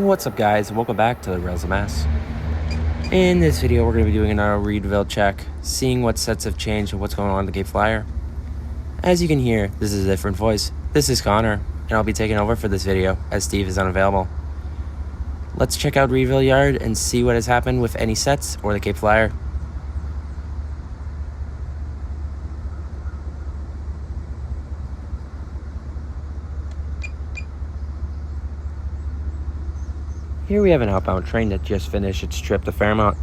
What's up guys, welcome back to the Rails of Mass. In this video we're going to be doing another Readville check, seeing what sets have changed and what's going on in the Cape Flyer. As you can hear, this is a different voice. This is Connor, and I'll be taking over for this video as Steve is unavailable. Let's check out Readville Yard and see what has happened with any sets or the Cape Flyer. Here we have an outbound train that just finished its trip to Fairmont.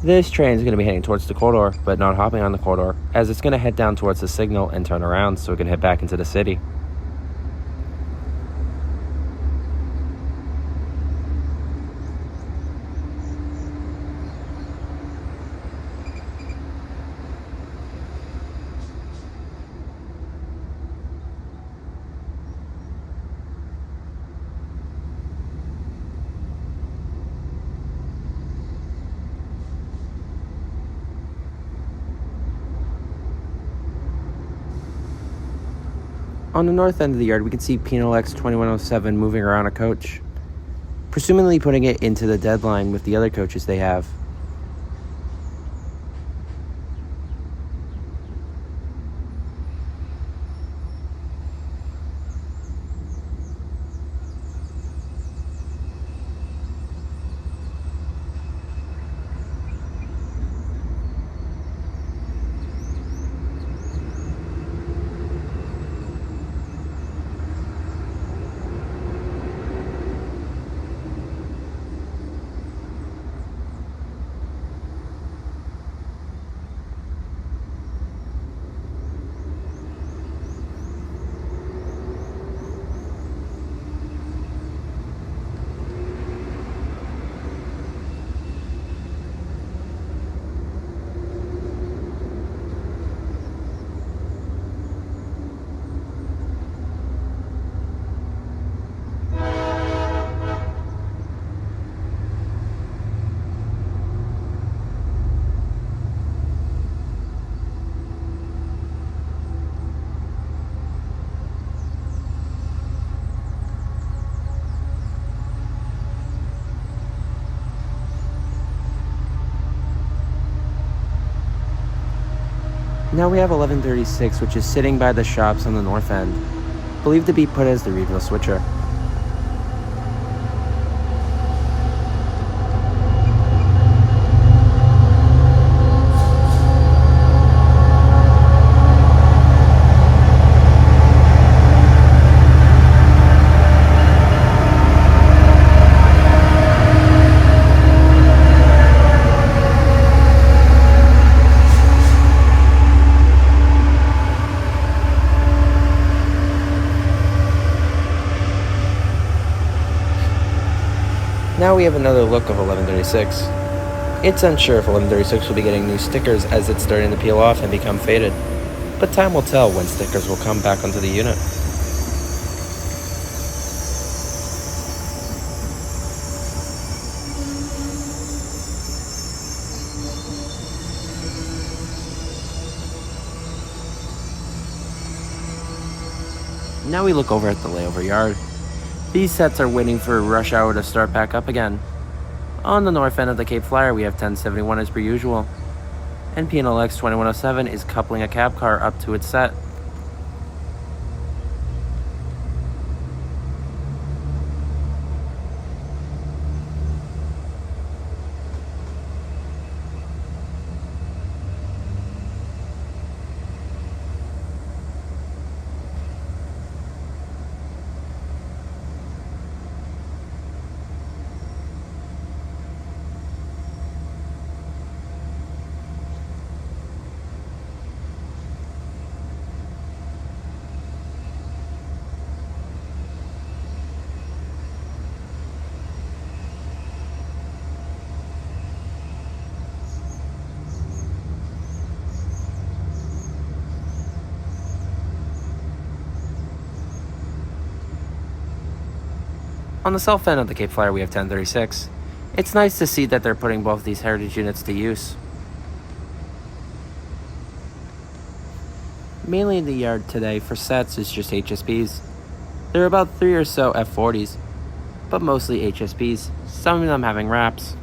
This train is going to be heading towards the corridor, but not hopping on the corridor, as it's going to head down towards the signal and turn around so it can head back into the city. On the north end of the yard, we can see Penal X 2107 moving around a coach, presumably putting it into the deadline with the other coaches they have. Now we have 1136, which is sitting by the shops on the north end, believed to be put as the Readville switcher. Now we have another look of 1136. It's unsure if 1136 will be getting new stickers as it's starting to peel off and become faded, but time will tell when stickers will come back onto the unit. Now we look over at the Layover yard. These sets are waiting for rush hour to start back up again. On the north end of the Cape Flyer, we have 1071 as per usual, and Penal X 2107 is coupling a cab car up to its set. On the south end of the Cape Flyer, we have 1036. It's nice to see that they're putting both these heritage units to use. Mainly in the yard today for sets is just HSBs. There are about 3 or so F40s. but mostly HSPs, some of them having wraps.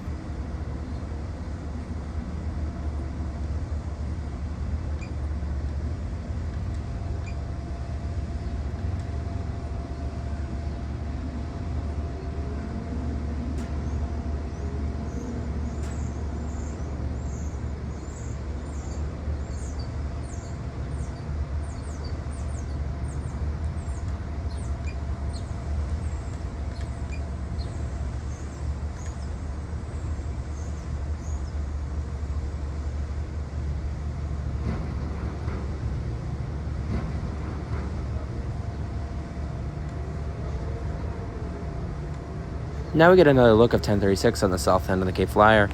Now we get another look of 1036 on the south end of the Cape Flyer.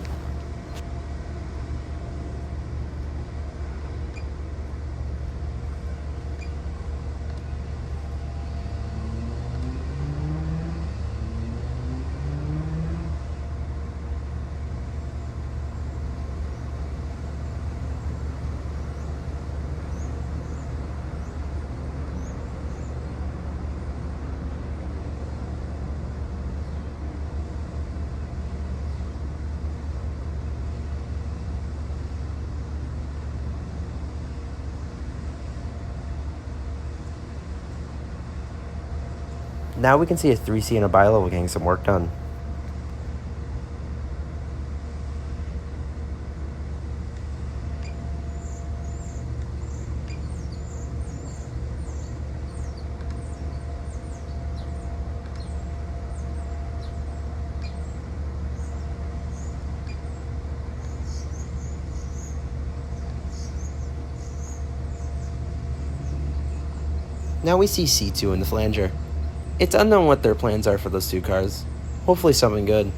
Now we can see a 3C and a bi-level getting some work done. Now we see C2 in the flanger. It's unknown what their plans are for those two cars. Hopefully something good.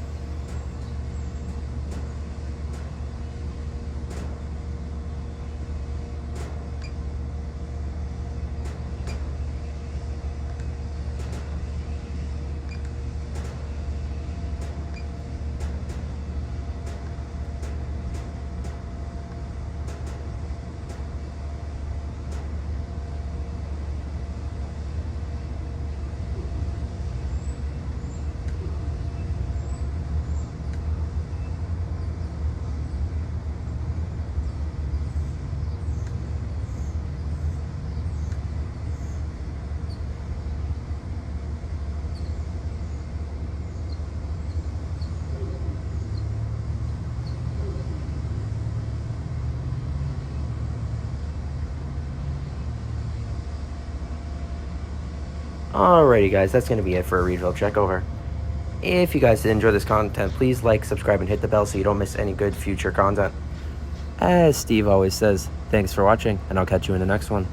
Alrighty guys, that's going to be it for a Readville checkover. If you guys did enjoy this content, please like, subscribe, and hit the bell so you don't miss any good future content. As Steve always says, thanks for watching, and I'll catch you in the next one.